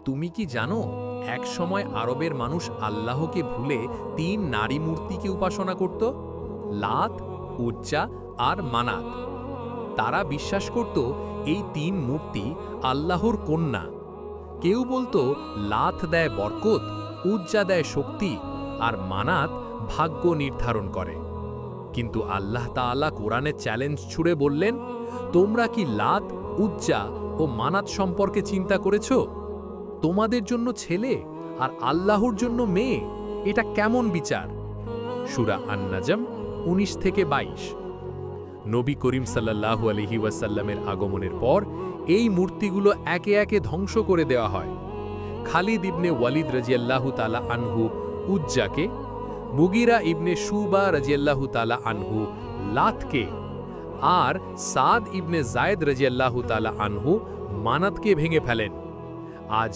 তুমি কি জানো, এক সময় আরবের মানুষ আল্লাহকে ভুলে ৩ নারী মূর্তিকে উপাসনা করত: লাত, উজ্জা আর মানাত। তারা বিশ্বাস করত এই ৩ মূর্তি আল্লাহর কন্যা। কেউ বলতো লাত দেয় বরকত, উজ্জা দেয় শক্তি, আর মানাত ভাগ্য নির্ধারণ করে। কিন্তু আল্লাহ তাআলা কোরআনে চ্যালেঞ্জ ছুড়ে বললেন, তোমরা কি লাত, উজ্জা ও মানাত সম্পর্কে চিন্তা করেছো? তোমাদের জন্য ছেলে আর আল্লাহর জন্য মেয়ে, এটা কেমন বিচার? সূরা আন-নাজম ১৯-২২। নবী করিম সাল্লাল্লাহু আলাইহি ওয়াসাল্লামের আগমনের পর এই মূর্তিগুলো একে একে ধ্বংস করে দেওয়া হয়। খালিদ ইবনে ওয়ালিদ রাদিয়াল্লাহু তাআলা আনহু উজ্জাকে, মুগিরা ইবনে শুবা রাদিয়াল্লাহু তাআলা আনহু লাতকে, আর সাদ ইবনে যায়েদ রাদিয়াল্লাহু তাআলা আনহু মানাতকে ভেঙে ফেলেন। আজ